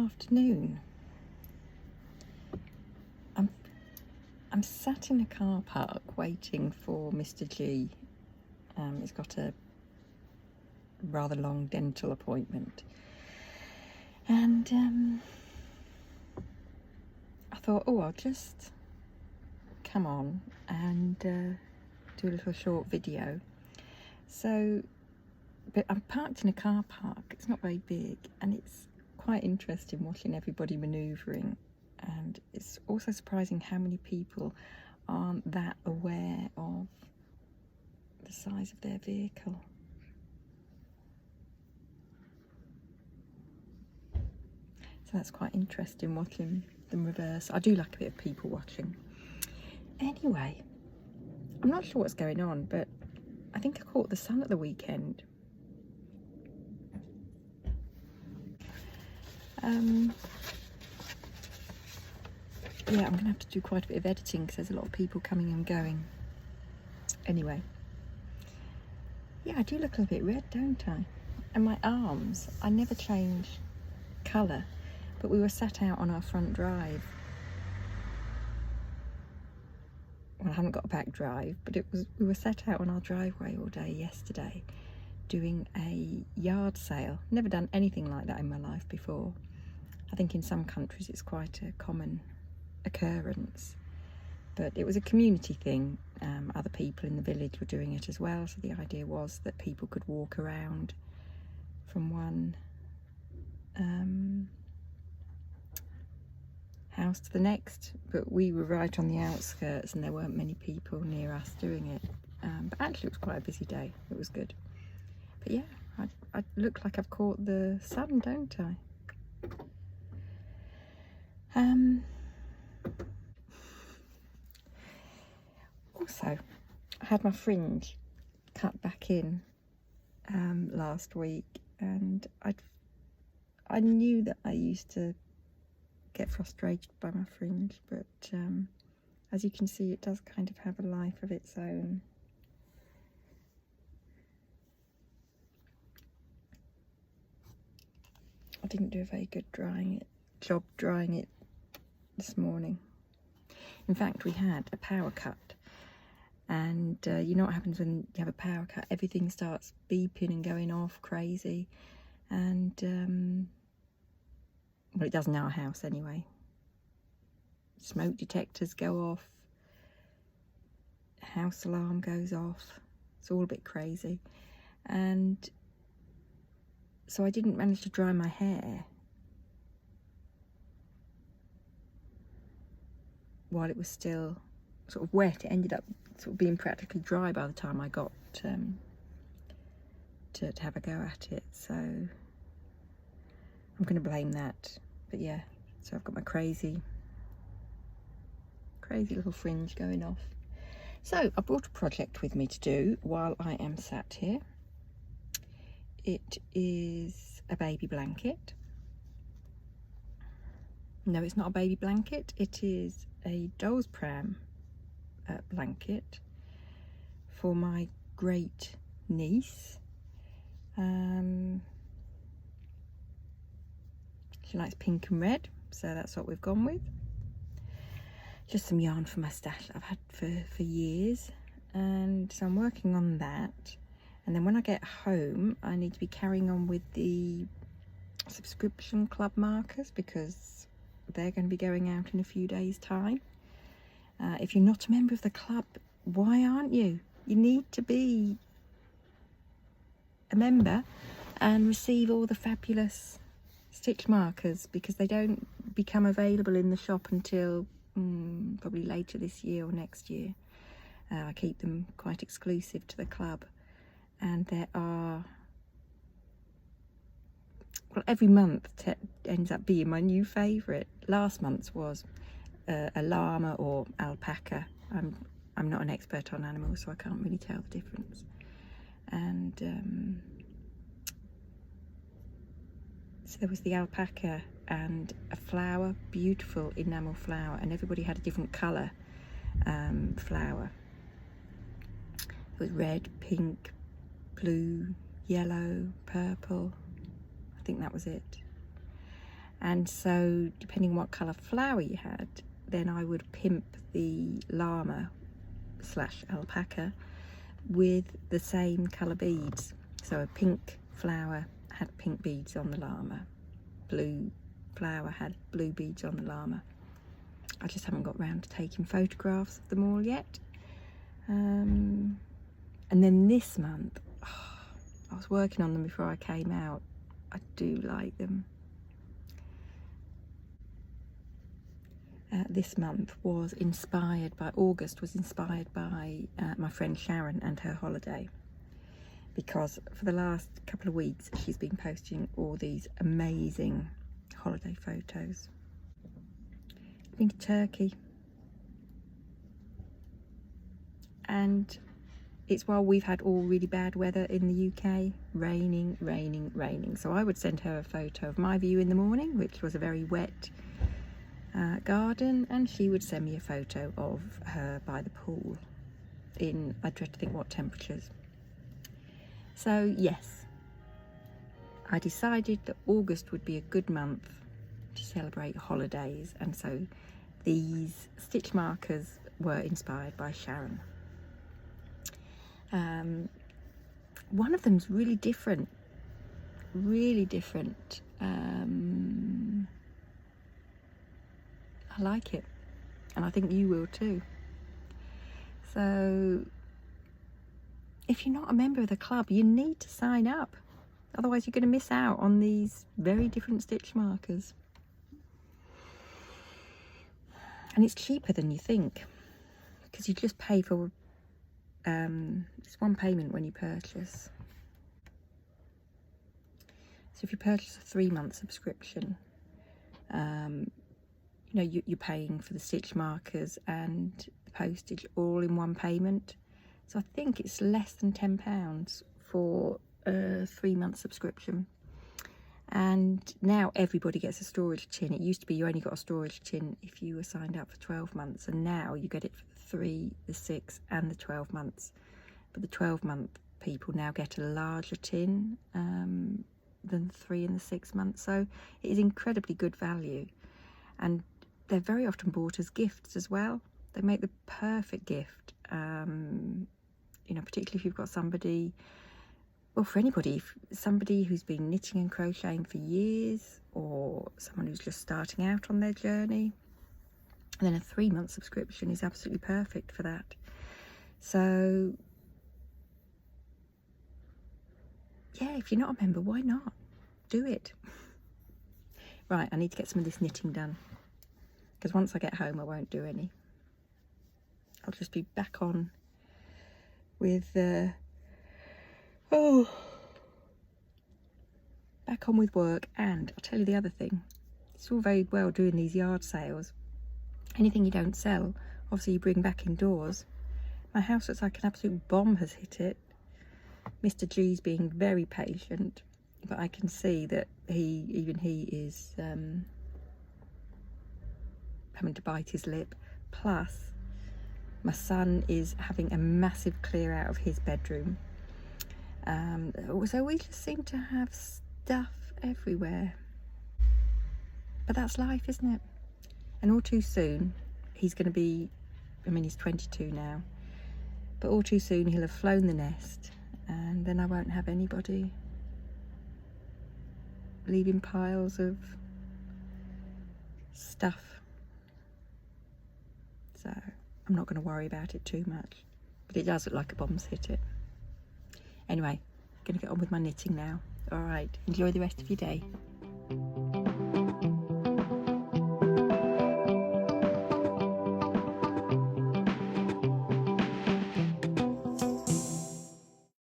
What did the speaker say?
afternoon. I'm sat in a car park waiting for Mr. G. He's got a rather long dental appointment, and I thought, oh, I'll just come on and do a little short video. So, but I'm parked in a car park. It's not very big, and it's quite interesting watching everybody manoeuvring. And it's also surprising how many people aren't that aware of the size of their vehicle. So that's quite interesting watching them reverse. I do like a bit of people watching. Anyway, I'm not sure what's going on, but I think I caught the sun at the weekend. Yeah, I'm going to have to do quite a bit of editing because there's a lot of people coming and going. Anyway. Yeah, I do look a little bit red, don't I? And my arms, I never change colour, but we were sat out on our front drive. Well, I haven't got a back drive, but we were sat out on our driveway all day yesterday doing a yard sale. Never done anything like that in my life before. I think in some countries it's quite a common occurrence, but it was a community thing. Other people in the village were doing it as well, so the idea was that people could walk around from one house to the next, but we were right on the outskirts and there weren't many people near us doing it, but actually it was quite a busy day. It was good. But yeah, I look like I've caught the sun, don't I? Also, I had my fringe cut back in last week, and I knew that I used to get frustrated by my fringe, but as you can see, it does kind of have a life of its own. I didn't do a very good job drying it this morning. In fact, we had a power cut, and you know what happens when you have a power cut? Everything starts beeping and going off crazy, and well, it does in our house anyway. Smoke detectors go off, house alarm goes off. It's all a bit crazy, and so I didn't manage to dry my hair while it was still sort of wet. It ended up sort of being practically dry by the time I got to have a go at it. So I'm going to blame that. But yeah, so I've got my crazy little fringe going off. So I brought a project with me to do while I am sat here. It is a baby blanket. No, it's not a baby blanket. It is a doll's pram blanket for my great niece. She likes pink and red, so that's what we've gone with. Just some yarn for my stash that I've had for years, and so I'm working on that. And then when I get home, I need to be carrying on with the subscription club markers because they're going to be going out in a few days' time. If you're not a member of the club, why aren't you? You need to be a member and receive all the fabulous stitch markers, because they don't become available in the shop until probably later this year or next year. I keep them quite exclusive to the club, and there are, well, every month ends up being my new favourite. Last month's was a llama or alpaca. I'm not an expert on animals, so I can't really tell the difference. And so there was the alpaca and a flower, beautiful enamel flower, and everybody had a different colour flower. It was red, pink, blue, yellow, purple. I think that was it. And so depending on what colour flower you had, then I would pimp the llama / alpaca with the same colour beads. So a pink flower had pink beads on the llama, blue flower had blue beads on the llama. I just haven't got round to taking photographs of them all yet. And then this month, I was working on them before I came out. I do like them. This month was inspired by, August was inspired by my friend Sharon and her holiday, because for the last couple of weeks she's been posting all these amazing holiday photos. Been to Turkey, and it's while we've had all really bad weather in the UK, raining. So I would send her a photo of my view in the morning, which was a very wet garden, and she would send me a photo of her by the pool in, I dread to think what temperatures. So yes, I decided that August would be a good month to celebrate holidays, and so these stitch markers were inspired by Sharon. One of them's really different. I like it, and I think you will too. So if you're not a member of the club, you need to sign up, otherwise you're going to miss out on these very different stitch markers. And it's cheaper than you think, because you just pay for it's one payment when you purchase. So if you purchase a 3-month subscription, you know, you're paying for the stitch markers and the postage all in one payment. So I think it's less than £10 for a 3-month subscription. And now everybody gets a storage tin. It used to be you only got a storage tin if you were signed up for 12 months, and now you get it for the 3, the 6 and the 12 months. But the 12-month people now get a larger tin than the 3 and the 6 months. So it is incredibly good value, and they're very often bought as gifts as well. They make the perfect gift, you know, particularly if you've got somebody, well, for anybody, somebody who's been knitting and crocheting for years, or someone who's just starting out on their journey. And then a 3-month subscription is absolutely perfect for that. So yeah, if you're not a member, why not? Do it. Right, I need to get some of this knitting done, because once I get home I won't do any. I'll just be back on with back on with work. And I'll tell you the other thing, it's all very well doing these yard sales. Anything you don't sell, obviously you bring back indoors. My house looks like an absolute bomb has hit it. Mr. G's being very patient, but I can see that even he is having to bite his lip. Plus my son is having a massive clear out of his bedroom. So we just seem to have stuff everywhere. But that's life, isn't it? And all too soon, he's going to be, I mean, he's 22 now, but all too soon he'll have flown the nest, and then I won't have anybody leaving piles of stuff. So I'm not going to worry about it too much, but it does look like a bomb's hit it. Anyway, going to get on with my knitting now. All right, enjoy the rest of your day.